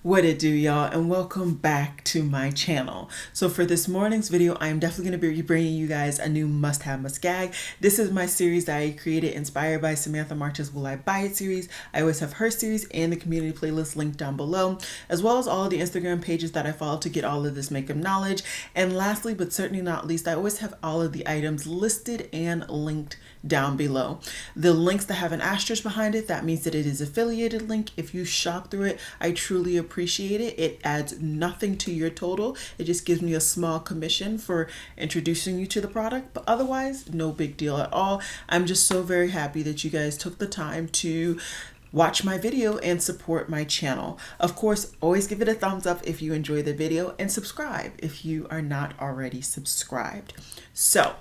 What it do, y'all, and welcome back to my channel. So for this morning's video, I am definitely going to be bringing you guys a new must-have, must-gag. This is my series that I created inspired by Samantha March's Will I Buy It series. I always have her series and the community playlist linked down below, as well as all of the Instagram pages that I follow to get all of this makeup knowledge. And lastly, but certainly not least, I always have all of the items listed and linked down below. The links that have an asterisk behind it, that means that it is affiliated link. If you shop through it, I truly appreciate it. It adds nothing to your total. It just gives me a small commission for introducing you to the product, but otherwise no big deal at all. I'm just so very happy that you guys took the time to watch my video and support my channel. Of course, always give it a thumbs up if you enjoy the video and subscribe if you are not already subscribed. So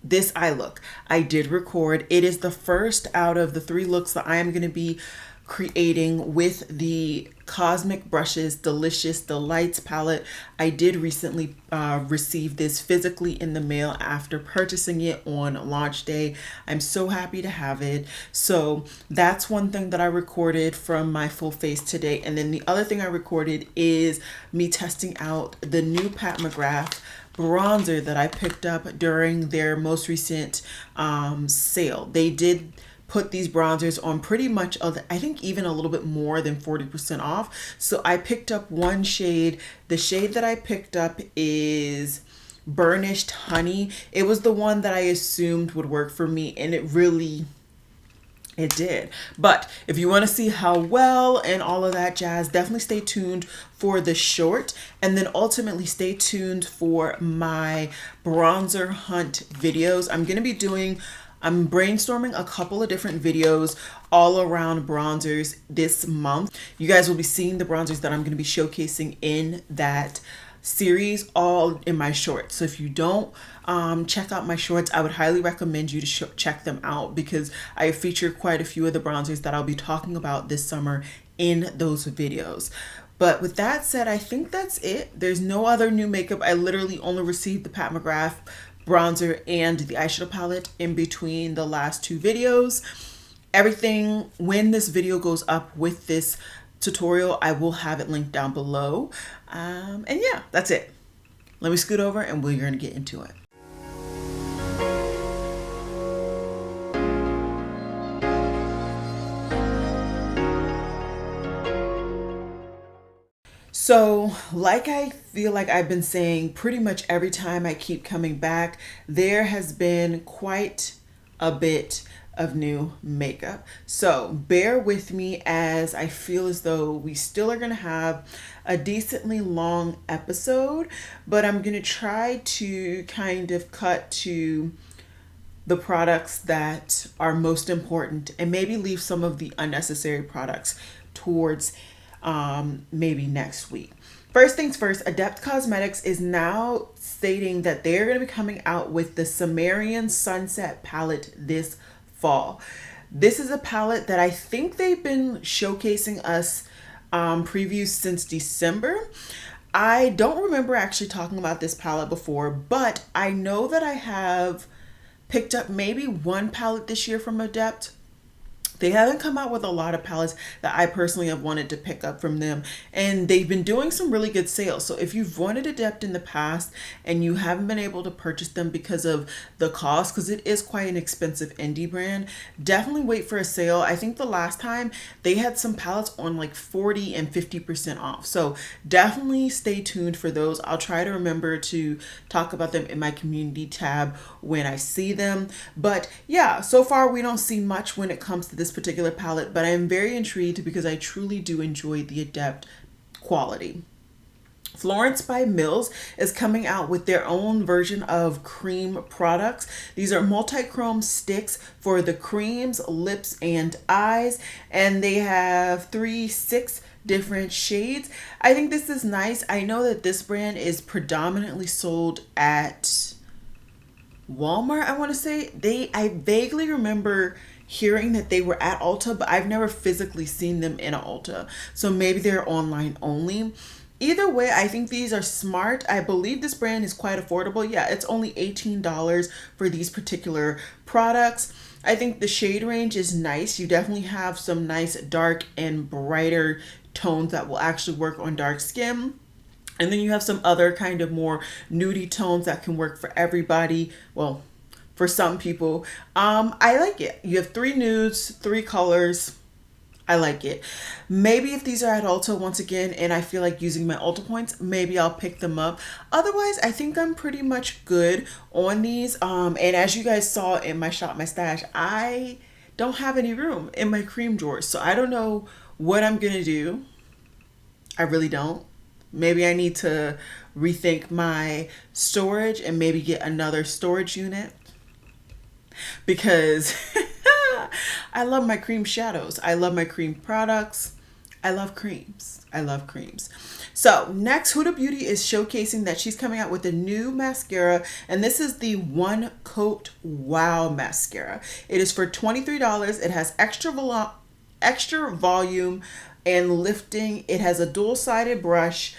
this eye look I did record. It is the first out of the 3 looks that I am going to be creating with the Cosmic Brushes Delicious Delights palette. I did recently receive this physically in the mail after purchasing it on launch day. I'm so happy to have it. So that's one thing that I recorded from my full face today. And then the other thing I recorded is me testing out the new Pat McGrath bronzer that I picked up during their most recent sale. They did put these bronzers on pretty much, I think even a little bit more than 40% off. So I picked up one shade. The shade that I picked up is Burnished Honey. It was the one that I assumed would work for me, and it did. But if you want to see how well and all of that jazz, definitely stay tuned for the short, and then ultimately stay tuned for my bronzer hunt videos. I'm brainstorming a couple of different videos all around bronzers this month. You guys will be seeing the bronzers that I'm going to be showcasing in that series all in my shorts. So if you don't check out my shorts, I would highly recommend you to check them out, because I feature quite a few of the bronzers that I'll be talking about this summer in those videos. But with that said, I think that's it. There's no other new makeup. I literally only received the Pat McGrath bronzer and the eyeshadow palette in between the last 2 videos. Everything, when this video goes up with this tutorial, I will have it linked down below. And yeah, that's it. Let me scoot over and we're going to get into it. So like I feel like I've been saying pretty much every time I keep coming back, there has been quite a bit of new makeup. So bear with me as I feel as though we still are going to have a decently long episode, but I'm going to try to kind of cut to the products that are most important and maybe leave some of the unnecessary products towards maybe next week. First things first, Adept Cosmetics is now stating that they're going to be coming out with the Sumerian Sunset palette this fall. This is a palette that I think they've been showcasing us previews since December. I don't remember actually talking about this palette before, but I know that I have picked up maybe one palette this year from Adept. They haven't come out with a lot of palettes that I personally have wanted to pick up from them, and they've been doing some really good sales. So if you've wanted Adept in the past and you haven't been able to purchase them because of the cost, because it is quite an expensive indie brand, definitely wait for a sale. I think the last time they had some palettes on like 40 and 50% off. So definitely stay tuned for those. I'll try to remember to talk about them in my community tab when I see them. But yeah, so far we don't see much when it comes to this particular palette, but I am very intrigued because I truly do enjoy the Adept quality. Florence by Mills is coming out with their own version of cream products. These are multi-chrome sticks for the creams, lips, and eyes, and they have 6 different shades. I think this is nice. I know that this brand is predominantly sold at Walmart, I want to say. I vaguely remember hearing that they were at Ulta, but I've never physically seen them in an Ulta. So maybe they're online only. Either way, I think these are smart. I believe this brand is quite affordable. Yeah, it's only $18 for these particular products. I think the shade range is nice. You definitely have some nice dark and brighter tones that will actually work on dark skin. And then you have some other kind of more nudie tones that can work for everybody. Well, for some people. I like it. You have 3 nudes, 3 colors. I like it. Maybe if these are at Ulta once again and I feel like using my Ulta points, maybe I'll pick them up. Otherwise, I think I'm pretty much good on these. And as you guys saw in my Shop My Stash, I don't have any room in my cream drawers. So I don't know what I'm going to do. I really don't. Maybe I need to rethink my storage and maybe get another storage unit, because I love my cream shadows. I love my cream products. I love creams. I love creams. So next, Huda Beauty is showcasing that she's coming out with a new mascara, and this is the One Coat Wow Mascara. It is for $23. It has extra volume and lifting. It has a dual-sided brush,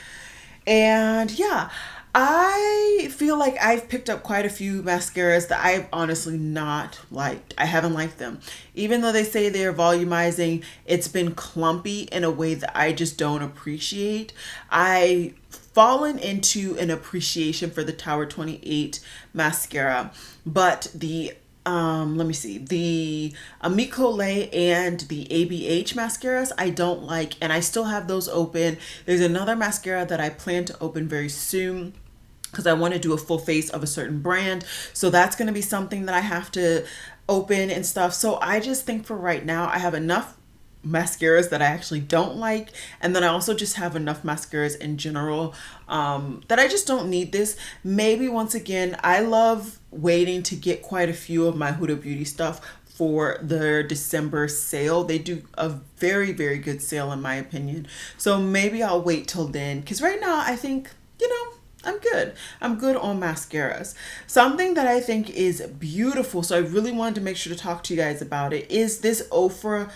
and yeah, I feel like I've picked up quite a few mascaras that I've honestly not liked. I haven't liked them. Even though they say they're volumizing, it's been clumpy in a way that I just don't appreciate. I've fallen into an appreciation for the Tower 28 mascara, but the let me see, the Amico Lay and the ABH mascaras I don't like, and I still have those open. There's another mascara that I plan to open very soon because I want to do a full face of a certain brand, so that's going to be something that I have to open and stuff. So I just think for right now I have enough mascaras that I actually don't like, and then I also just have enough mascaras in general that I just don't need this. Maybe once again, I love waiting to get quite a few of my Huda Beauty stuff for their December sale. They do a very, very good sale in my opinion, so maybe I'll wait till then, because right now I think, you know, I'm good. I'm good on mascaras. Something that I think is beautiful, so I really wanted to make sure to talk to you guys about it, is this Ofra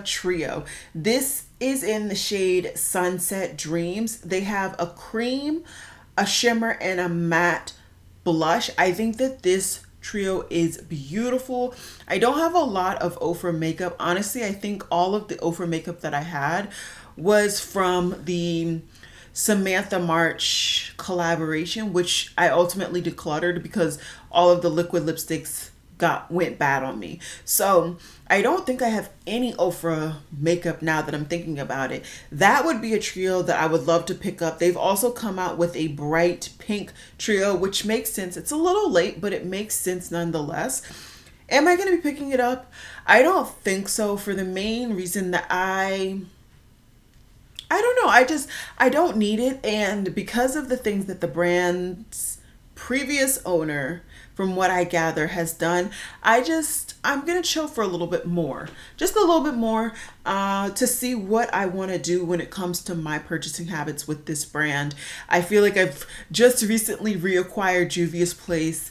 Trio. This is in the shade Sunset Dreams. They have a cream, a shimmer, and a matte blush. I think that this trio is beautiful. I don't have a lot of Ofra makeup. Honestly, I think all of the Ofra makeup that I had was from the Samantha March collaboration, which I ultimately decluttered because all of the liquid lipsticks went bad on me. So I don't think I have any Ofra makeup now that I'm thinking about it. That would be a trio that I would love to pick up. They've also come out with a bright pink trio, which makes sense. It's a little late, but it makes sense nonetheless. Am I going to be picking it up? I don't think so, for the main reason that I don't know. I don't need it. And because of the things that the brand's previous owner, from what I gather, has done, I'm going to chill for a little bit more, just a little bit more, to see what I want to do when it comes to my purchasing habits with this brand. I feel like I've just recently reacquired Juvia's Place.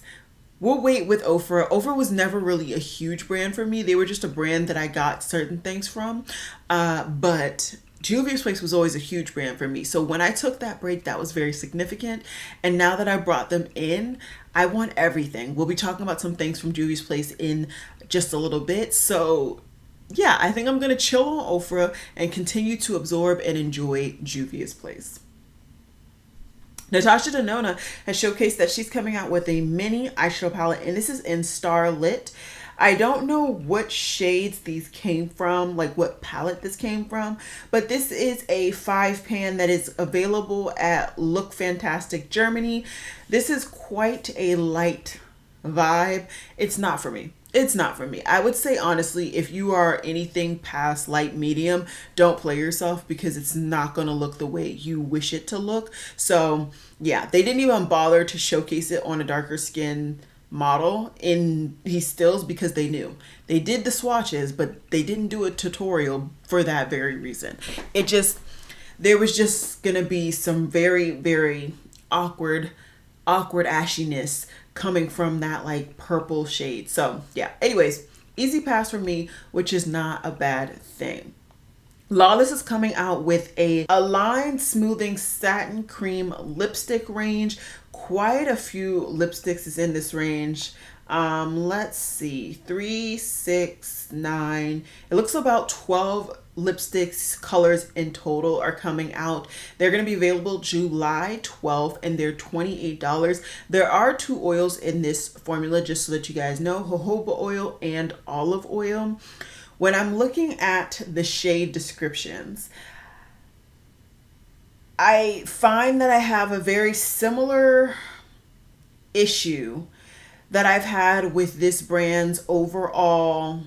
We'll wait with Ofra. Ofra was never really a huge brand for me. They were just a brand that I got certain things from, but Juvia's Place was always a huge brand for me. So when I took that break, that was very significant. And now that I brought them in, I want everything. We'll be talking about some things from Juvia's Place in just a little bit. So yeah, I think I'm going to chill on Ofra and continue to absorb and enjoy Juvia's Place. Natasha Denona has showcased that she's coming out with a mini eyeshadow palette, and this is in Starlit. I don't know what shades these came from, like what palette this came from, but this is a 5-pan that is available at Look Fantastic Germany. This is quite a light vibe. It's not for me. It's not for me. I would say honestly, if you are anything past light medium, don't play yourself, because it's not going to look the way you wish it to look. So yeah, they didn't even bother to showcase it on a darker skin model in these stills because they knew. They did the swatches, but they didn't do a tutorial for that very reason. There was just gonna be some very, very awkward ashiness coming from that like purple shade. So yeah, anyways, easy pass for me, which is not a bad thing. Lawless is coming out with a line smoothing satin cream lipstick range. Quite a few lipsticks is in this range. Let's see, 3, 6, 9. It looks about 12 lipsticks colors in total are coming out. They're going to be available July 12th and they're $28. There are two oils in this formula, just so that you guys know, jojoba oil and olive oil. When I'm looking at the shade descriptions, I find that I have a very similar issue that I've had with this brand's overall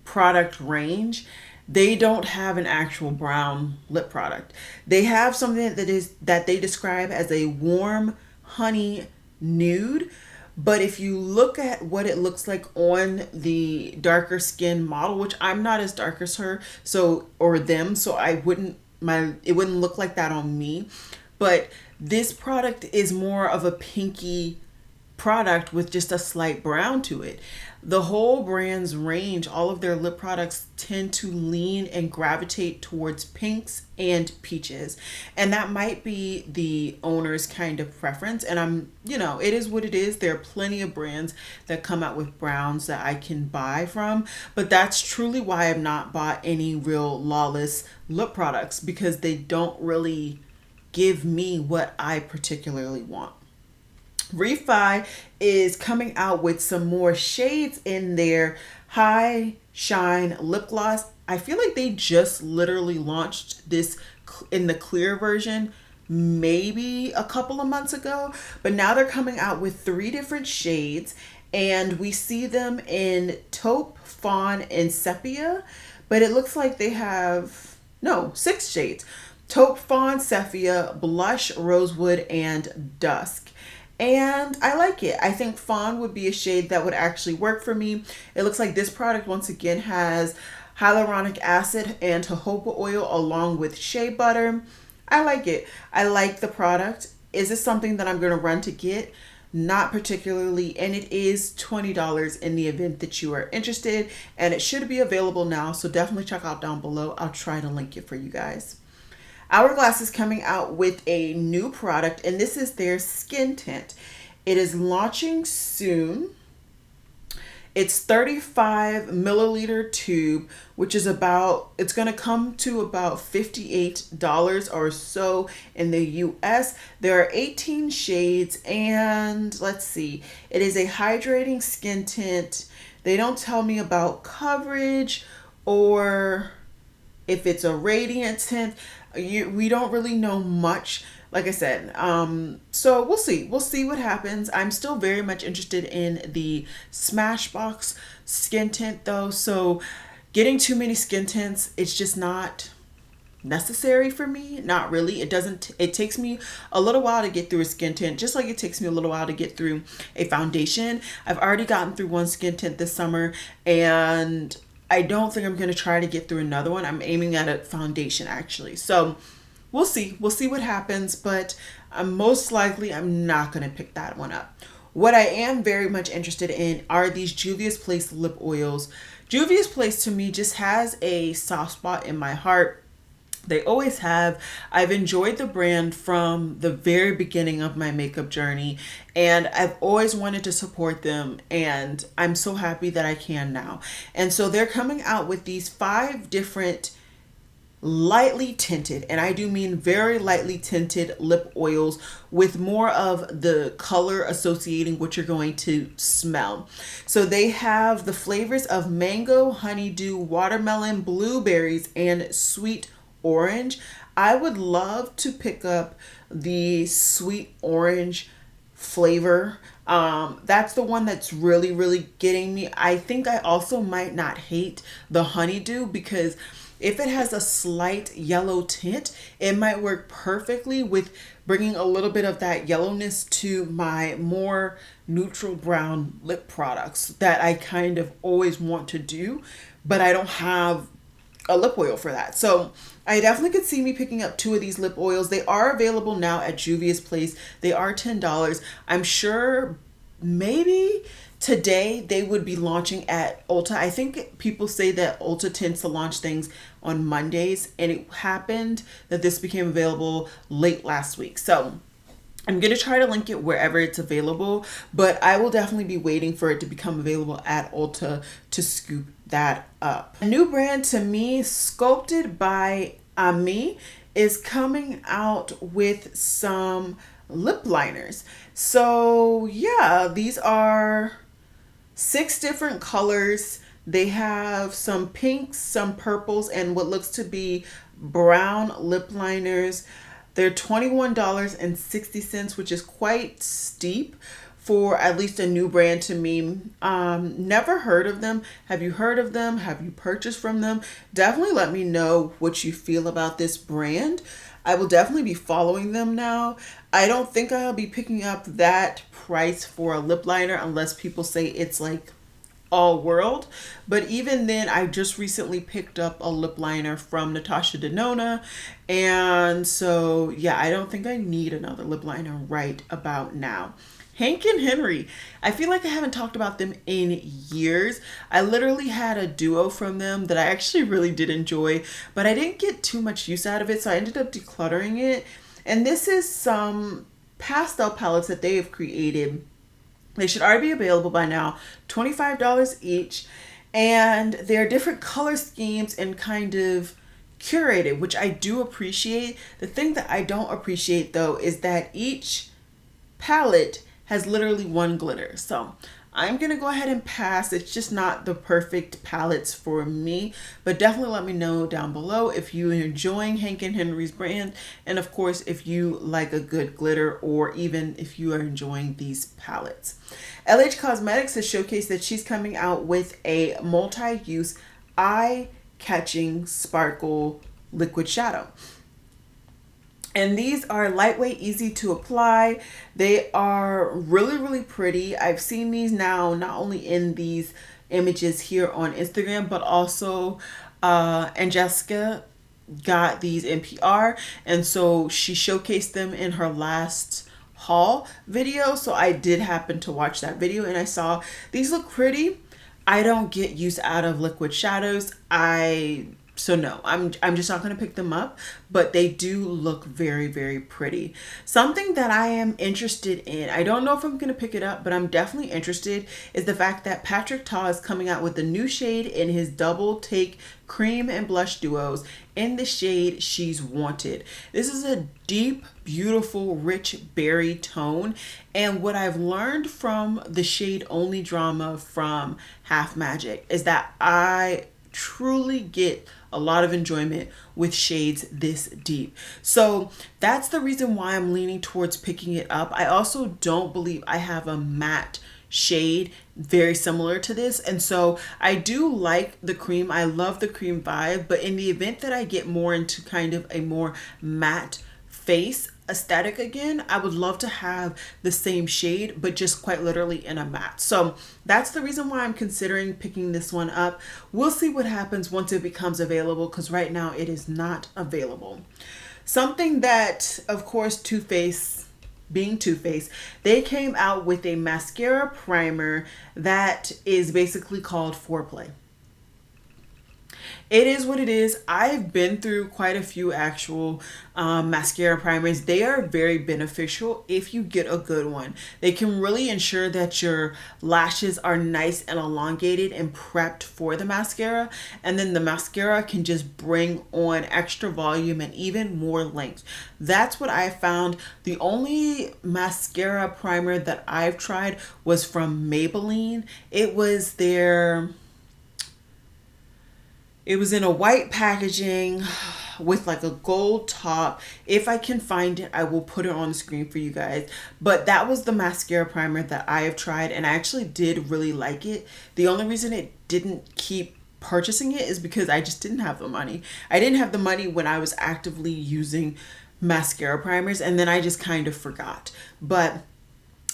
product range. They don't have an actual brown lip product. They have something that they describe as a warm honey nude, but if you look at what it looks like on the darker skin model, which I'm not as dark as her, or them, so it wouldn't look like that on me. But this product is more of a pinky product with just a slight brown to it. The whole brand's range, all of their lip products tend to lean and gravitate towards pinks and peaches. And that might be the owner's kind of preference. And it is what it is. There are plenty of brands that come out with browns that I can buy from. But that's truly why I've not bought any real Lawless lip products, because they don't really give me what I particularly want. Refi is coming out with some more shades in their High Shine lip gloss. I feel like they just literally launched this in the clear version maybe a couple of months ago, but now they're coming out with 3 different shades, and we see them in taupe, fawn, and sepia, but it looks like they have 6 shades: taupe, fawn, sepia, blush, rosewood, and dusk. And I like it. I think fawn would be a shade that would actually work for me. It looks like this product once again has hyaluronic acid and jojoba oil along with shea butter. I like it. I like the product. Is this something that I'm going to run to get? Not particularly, and it is $20 in the event that you are interested, and it should be available now, so definitely check out down below. I'll try to link it for you guys. Hourglass is coming out with a new product, and this is their skin tint. It is launching soon. It's 35 milliliter tube, which is it's going to come to about $58 or so in the US. There are 18 shades, and let's see, it is a hydrating skin tint. They don't tell me about coverage or if it's a radiant tint. We don't really know much, like I said. So we'll see what happens. I'm still very much interested in the Smashbox skin tint though, so getting too many skin tints, it's just not necessary for me. Not really. It takes me a little while to get through a skin tint, just like it takes me a little while to get through a foundation. I've already gotten through one skin tint this summer, and I don't think I'm going to try to get through another one. I'm aiming at a foundation actually. So we'll see. We'll see what happens, but most likely I'm not going to pick that one up. What I am very much interested in are these Juvia's Place lip oils. Juvia's Place to me just has a soft spot in my heart. They always have. I've enjoyed the brand from the very beginning of my makeup journey, and I've always wanted to support them, and I'm so happy that I can now. And so they're coming out with these 5 different lightly tinted, and I do mean very lightly tinted lip oils with more of the color associating what you're going to smell. So they have the flavors of mango, honeydew, watermelon, blueberries, and sweet orange. I would love to pick up the sweet orange flavor. That's the one that's really getting me. I think I also might not hate the honeydew, because if it has a slight yellow tint, it might work perfectly with bringing a little bit of that yellowness to my more neutral brown lip products that I kind of always want to do, but I don't have a lip oil for that. So I definitely could see me picking up 2 of these lip oils. They are available now at Juvia's Place. They are $10. I'm sure maybe today they would be launching at Ulta. I think people say that Ulta tends to launch things on Mondays, and it happened that this became available late last week. So I'm going to try to link it wherever it's available, but I will definitely be waiting for it to become available at Ulta to scoop that up. A new brand to me, Sculpted by Ami, is coming out with some lip liners. So yeah, these are 6 different colors. They have some pinks, some purples, and what looks to be brown lip liners. They're $21.60, which is quite steep for at least a new brand to me. Never heard of them. Have you heard of them? Have you purchased from them? Definitely let me know what you feel about this brand. I will definitely be following them now. I don't think I'll be picking up that price for a lip liner unless people say it's like all world. But even then, I just recently picked up a lip liner from Natasha Denona. And so, yeah, I don't think I need another lip liner right about now. Hank and Henry. I feel like I haven't talked about them in years. I literally had a duo from them that I actually really did enjoy, but I didn't get too much use out of it, so I ended up decluttering it. And this is some pastel palettes that they have created. They should already be available by now, $25 each. And they're different color schemes and kind of curated, which I do appreciate. The thing that I don't appreciate though is that each palette has literally one glitter. So I'm going to go ahead and pass. It's just not the perfect palettes for me, but definitely let me know down below if you're enjoying Hank and Henry's brand. And of course, if you like a good glitter or even if you are enjoying these palettes. LH Cosmetics has showcased that she's coming out with a multi-use eye-catching sparkle liquid shadow. And these are lightweight, easy to apply. They are really, really pretty. I've seen these now, not only in these images here on Instagram, but also Angelica got these in PR. And so she showcased them in her last haul video. So I did happen to watch that video and I saw these look pretty. I don't get use out of liquid shadows. So no, I'm just not going to pick them up, but they do look very, very pretty. Something that I am interested in, I don't know if I'm going to pick it up, but I'm definitely interested, is the fact that Patrick Ta is coming out with a new shade in his double take cream and blush duos in the shade She's Wanted. This is a deep, beautiful, rich berry tone. And what I've learned from the shade Only Drama from Half Magic is that I truly get a lot of enjoyment with shades this deep. So that's the reason why I'm leaning towards picking it up. I also don't believe I have a matte shade very similar to this, and so I do like the cream. I love the cream vibe, but in the event that I get more into kind of a more matte face aesthetic again, I would love to have the same shade, but just quite literally in a matte. So that's the reason why I'm considering picking this one up. We'll see what happens once it becomes available, because right now it is not available. Something that, of course, Too Faced, being Too Faced, they came out with a mascara primer that is basically called Foreplay. It is what it is. I've been through quite a few actual mascara primers. They are very beneficial if you get a good one. They can really ensure that your lashes are nice and elongated and prepped for the mascara. And then the mascara can just bring on extra volume and even more length. That's what I found. The only mascara primer that I've tried was from Maybelline. It was their... It was in a white packaging with like a gold top. If I can find it, I will put it on the screen for you guys. But that was the mascara primer that I have tried, and I actually did really like it. The only reason it didn't keep purchasing it is because I just didn't have the money. I didn't have the money when I was actively using mascara primers, and then I just kind of forgot. But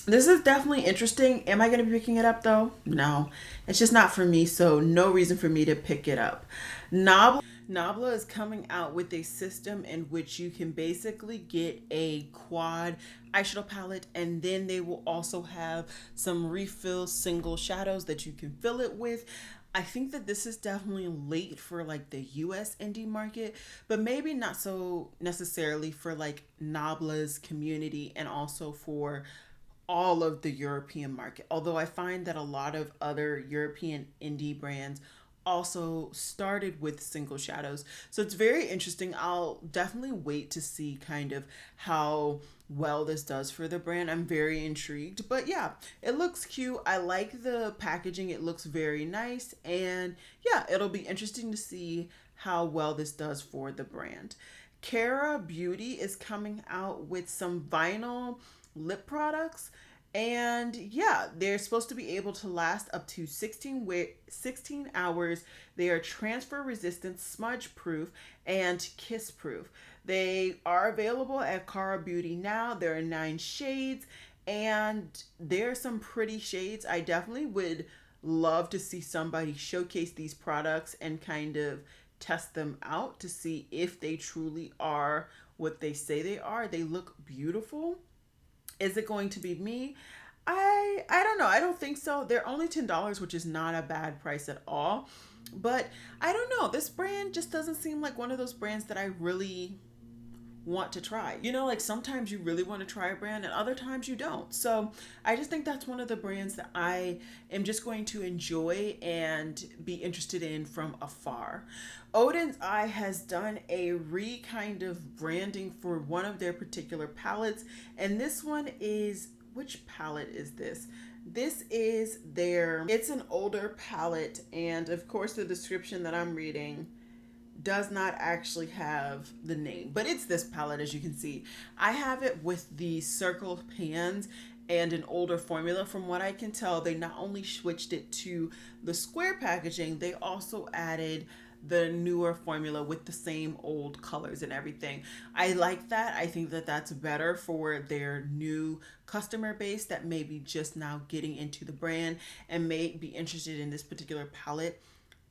this is definitely interesting. Am I going to be picking it up though? No, it's just not for me. So no reason for me to pick it up. Nabla is coming out with a system in which you can basically get a quad eyeshadow palette, and then they will also have some refill single shadows that you can fill it with. I think that this is definitely late for like the US indie market, but maybe not so necessarily for like Nabla's community and also for all of the European market. Although I find that a lot of other European indie brands also started with single shadows. So it's very interesting. I'll definitely wait to see kind of how well this does for the brand. I'm very intrigued. But yeah, it looks cute. I like the packaging. It looks very nice. And yeah, it'll be interesting to see how well this does for the brand. Cara Beauty is coming out with some vinyl lip products. And yeah, they're supposed to be able to last up to 16 hours. They are transfer resistant, smudge proof, and kiss proof. They are available at Cara Beauty now. There are 9 shades, and there are some pretty shades. I definitely would love to see somebody showcase these products and kind of test them out to see if they truly are what they say they are. They look beautiful. Is it going to be me? I don't know. I don't think so. They're only $10, which is not a bad price at all. But I don't know. This brand just doesn't seem like one of those brands that I really want to try. You know, like sometimes you really want to try a brand and other times you don't. So I just think that's one of the brands that I am just going to enjoy and be interested in from afar. Odin Eye has done a kind of branding for one of their particular palettes, and this one is, which palette is this? This is it's an older palette, and of course the description that I'm reading does not actually have the name, but it's this palette. As you can see, I have it with the circle pans and an older formula. From what I can tell, they not only switched it to the square packaging, they also added the newer formula with the same old colors and everything. I like that. I think that that's better for their new customer base that may be just now getting into the brand and may be interested in this particular palette.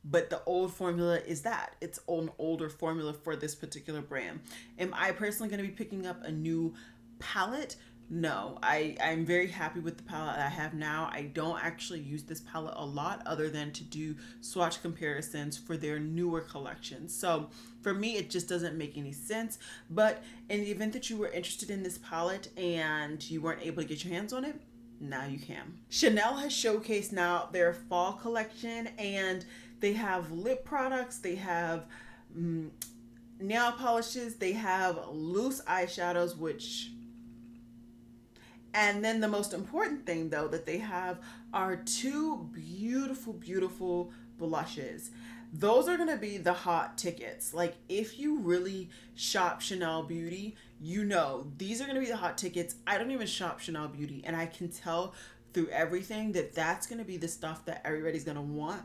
But the old formula is that it's an older formula for this particular brand. Am I personally going to be picking up a new palette? No, I'm very happy with the palette I have now. I don't actually use this palette a lot other than to do swatch comparisons for their newer collections. So for me, it just doesn't make any sense. But in the event that you were interested in this palette and you weren't able to get your hands on it, now you can. Chanel has showcased now their fall collection, and they have lip products, they have nail polishes, they have loose eyeshadows, and then the most important thing though that they have are 2 beautiful, beautiful blushes. Those are going to be the hot tickets. Like if you really shop Chanel Beauty, you know, these are going to be the hot tickets. I don't even shop Chanel Beauty, and I can tell through everything that that's going to be the stuff that everybody's going to want.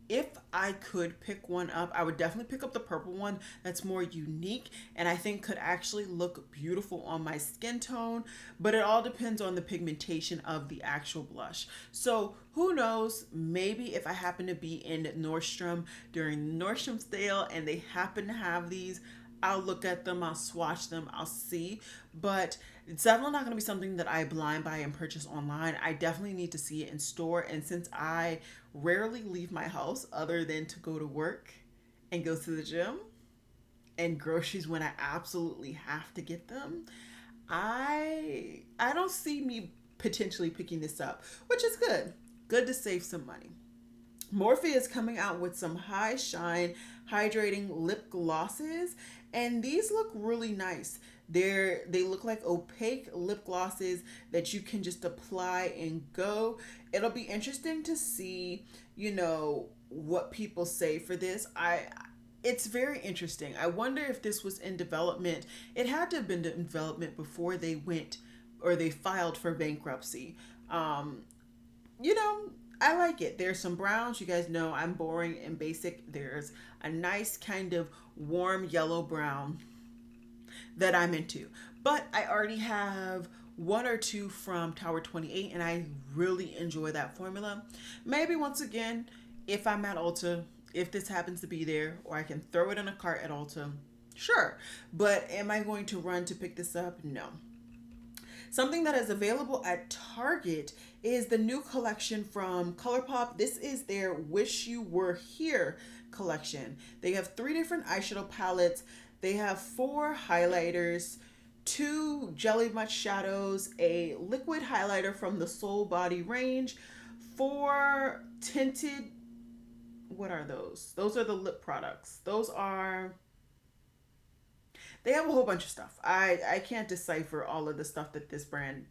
If I could pick one up, I would definitely pick up the purple one. That's more unique and I think could actually look beautiful on my skin tone, but it all depends on the pigmentation of the actual blush. So who knows, maybe if I happen to be in Nordstrom during Nordstrom sale and they happen to have these, I'll look at them, I'll swatch them, I'll see. But it's definitely not going to be something that I blind buy and purchase online. I definitely need to see it in store. And since I rarely leave my house other than to go to work and go to the gym and groceries when I absolutely have to get them, I don't see me potentially picking this up, which is good. Good to save some money. Morphe is coming out with some high shine hydrating lip glosses, and these look really nice. They look like opaque lip glosses that you can just apply and go. It'll be interesting to see, you know, what people say for this. It's very interesting. I wonder if this was in development. It had to have been in development before they went or they filed for bankruptcy. You know, I like it. There's some browns. You guys know I'm boring and basic. There's a nice kind of warm yellow brown that I'm into. But I already have 1 or 2 from Tower 28 and I really enjoy that formula. Maybe once again, if I'm at Ulta, if this happens to be there, or I can throw it in a cart at Ulta, sure. But am I going to run to pick this up? No. Something that is available at Target is the new collection from Colourpop. This is their Wish You Were Here collection. They have 3 different eyeshadow palettes. They have 4 highlighters, 2 Jelly Much shadows, a liquid highlighter from the Soul Body range, 4 tinted, what are those? Those are the lip products. Those are, they have a whole bunch of stuff. I can't decipher all of the stuff that this brand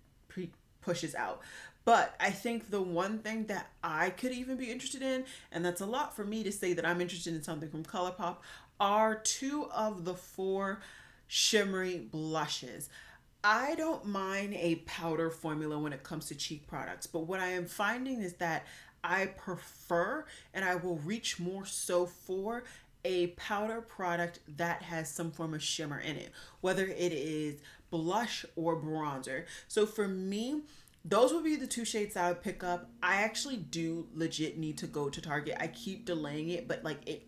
pushes out. But I think the one thing that I could even be interested in, and that's a lot for me to say that I'm interested in something from Colourpop, are 2 of the 4 shimmery blushes. I don't mind a powder formula when it comes to cheek products, but what I am finding is that I prefer and I will reach more so for a powder product that has some form of shimmer in it, whether it is blush or bronzer. So for me, those would be the 2 shades that I would pick up. I actually do legit need to go to Target. I keep delaying it, but like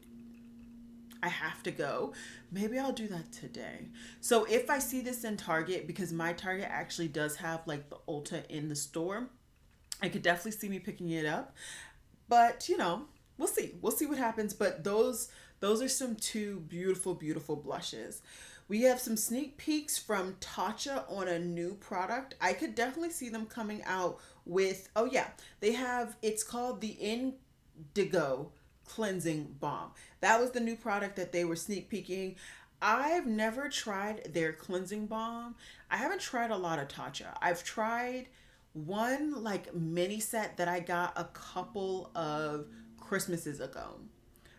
I have to go. Maybe I'll do that today. So if I see this in Target, because my Target actually does have like the Ulta in the store, I could definitely see me picking it up. But you know, we'll see. We'll see what happens. But those are some 2 beautiful, beautiful blushes. We have some sneak peeks from Tatcha on a new product. I could definitely see them coming out with, oh yeah, they have, it's called the Indigo Cleansing Balm. That was the new product that they were sneak peeking. I've never tried their cleansing balm. I haven't tried a lot of Tatcha. I've tried one like mini set that I got a couple of Christmases ago.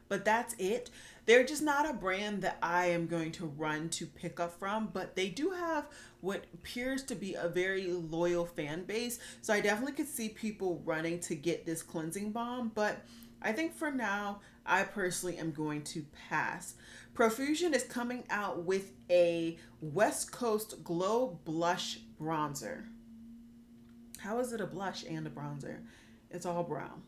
But that's it. They're just not a brand that I am going to run to pick up from, but they do have what appears to be a very loyal fan base. So I definitely could see people running to get this cleansing balm, but I think for now, I personally am going to pass. Profusion is coming out with a West Coast Glow Blush Bronzer. How is it a blush and a bronzer? It's all brown.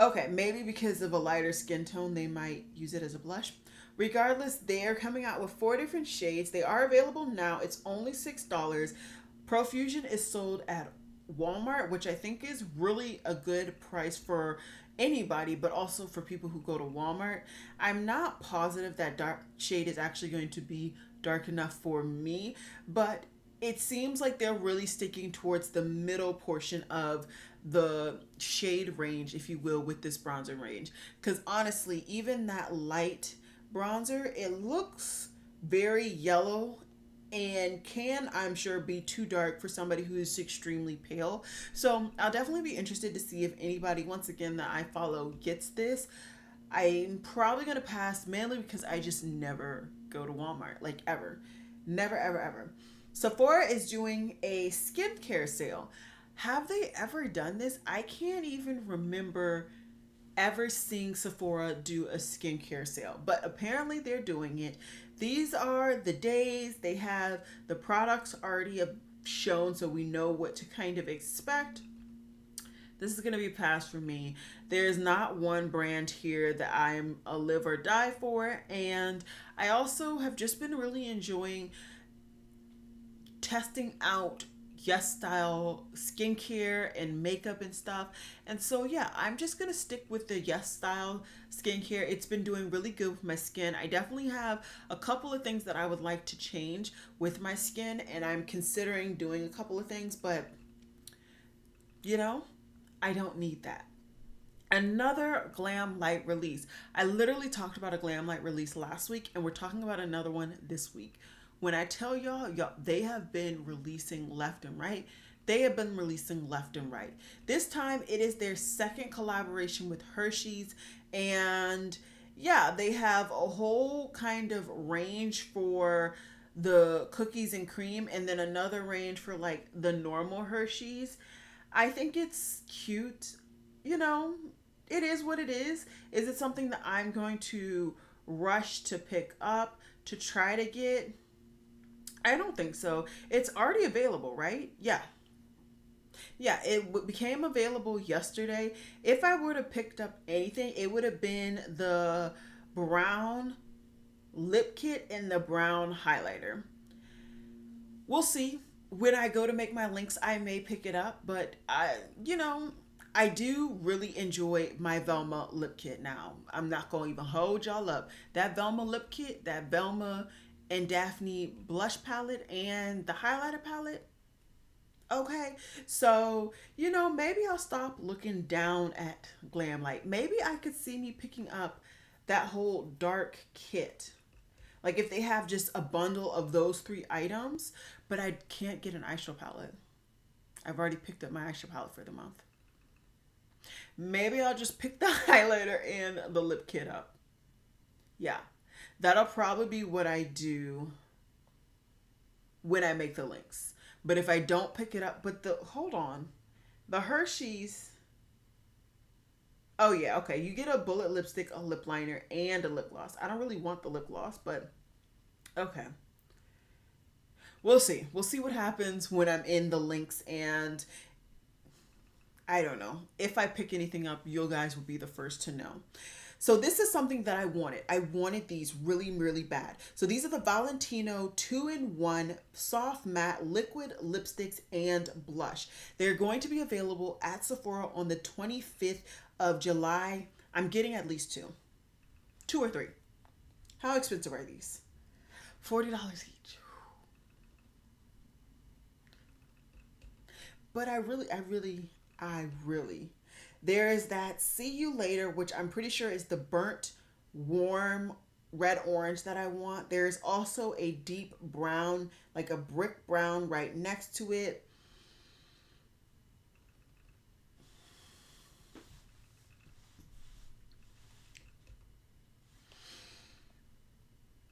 Okay, maybe because of a lighter skin tone, they might use it as a blush. Regardless, they are coming out with 4 different shades. They are available now. It's only $6. Profusion is sold at Walmart, which I think is really a good price for anybody, but also for people who go to Walmart. I'm not positive that dark shade is actually going to be dark enough for me, but it seems like they're really sticking towards the middle portion of the shade range, if you will, with this bronzer range. Because honestly, even that light bronzer, it looks very yellow and can, I'm sure, be too dark for somebody who is extremely pale. So I'll definitely be interested to see if anybody, once again, that I follow gets this. I'm probably going to pass, mainly because I just never go to Walmart, like ever. Never, ever, ever. Sephora is doing a skincare sale. Have they ever done this? I can't even remember ever seeing Sephora do a skincare sale, but apparently they're doing it. These are the days. They have the products already shown, so we know what to kind of expect. This is going to be a pass for me. There's not one brand here that I'm a live or die for, and I also have just been really enjoying testing out Yes Style skincare and makeup and stuff. And so yeah, I'm just gonna stick with the Yes Style skincare. It's been doing really good with my skin. I definitely have a couple of things that I would like to change with my skin, and I'm considering doing a couple of things, but you know, I don't need that. Another Glam Light release. I literally talked about a Glam Light release last week, and we're talking about another one this week. When I tell y'all, they have been releasing left and right. They have been releasing left and right. This time it is their second collaboration with Hersheys, and yeah, they have a whole kind of range for the cookies and cream, and then another range for like the normal Hersheys. I think it's cute. You know, it is what it is. Is it something that I'm going to rush to pick up to try to get? I don't think so. It's already available, right? Yeah. Yeah, it became available yesterday. If I would have picked up anything, it would have been the brown lip kit and the brown highlighter. We'll see. when I go to make my links, I may pick it up, but I do really enjoy my Velma lip kit now. I'm not going to even hold y'all up. That Velma lip kit, that Velma and Daphne blush palette, and the highlighter palette. Okay, so maybe I'll stop looking down at Glam. Like maybe I could see me picking up that whole dark kit. Like if they have just a bundle of those three items, but I can't get an eyeshadow palette. I've already picked up my eyeshadow palette for the month. Maybe I'll just pick the highlighter and the lip kit up. Yeah, that'll probably be what I do when I make the links. But if I don't pick it up, but hold on, the Hersheys. Oh yeah, okay. You get a bullet lipstick, a lip liner, and a lip gloss. I don't really want the lip gloss, but okay. We'll see. We'll see what happens when I'm in the links, and I don't know. If I pick anything up, you guys will be the first to know. So this is something that I wanted. I wanted these really, really bad. So these are the Valentino 2-in-1 soft matte liquid lipsticks and blush. They're going to be available at Sephora on the 25th of July. I'm getting at least two or three. How expensive are these? $40 each. But I really, there is that See You Later, which I'm pretty sure is the burnt, warm, red orange that I want. There's also a deep brown, like a brick brown right next to it.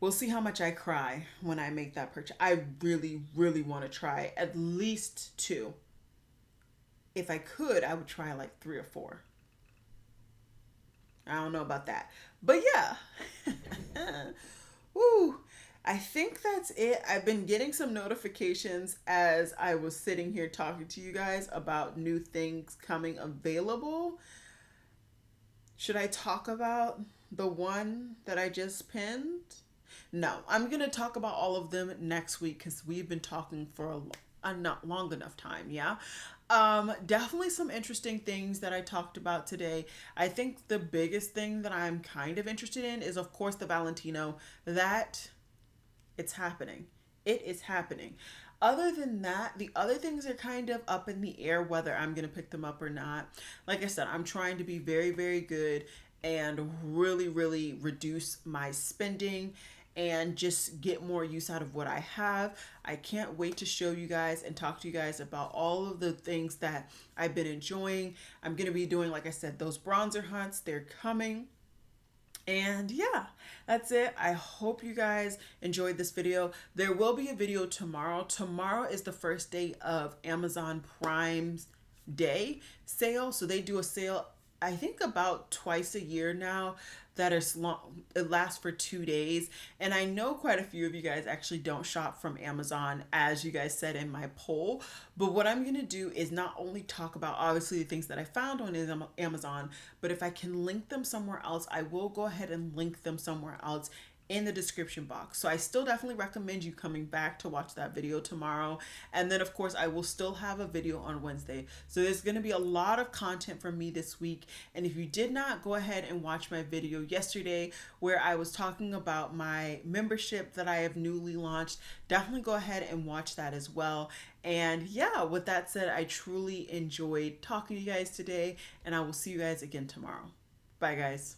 We'll see how much I cry when I make that purchase. I really, really want to try at least two. If I could, I would try like 3 or 4. I don't know about that. But yeah. Woo. I think that's it. I've been getting some notifications as I was sitting here talking to you guys about new things coming available. Should I talk about the one that I just pinned? No, I'm going to talk about all of them next week because we've been talking for a not long enough time. Yeah. Definitely some interesting things that I talked about today. I think the biggest thing that I'm kind of interested in is, of course, the Valentino. That it's happening. It is happening. Other than that, the other things are kind of up in the air whether I'm going to pick them up or not. Like I said, I'm trying to be very, very good and really, really reduce my spending and just get more use out of what I have. I can't wait to show you guys and talk to you guys about all of the things that I've been enjoying. I'm going to be doing, like I said, those bronzer hunts. They're coming. And yeah, that's it. I hope you guys enjoyed this video. There will be a video tomorrow. Tomorrow is the first day of Amazon Prime's Day sale. So they do a sale, I think about twice a year now, that is long. It lasts for 2 days. And I know quite a few of you guys actually don't shop from Amazon, as you guys said in my poll. But what I'm going to do is not only talk about obviously the things that I found on Amazon, but if I can link them somewhere else, I will go ahead and link them somewhere else in the description box. So I still definitely recommend you coming back to watch that video tomorrow. And then of course I will still have a video on Wednesday. So there's going to be a lot of content from me this week. And if you did not, go ahead and watch my video yesterday where I was talking about my membership that I have newly launched. Definitely go ahead and watch that as well. And yeah, with that said, I truly enjoyed talking to you guys today, and I will see you guys again tomorrow. Bye guys.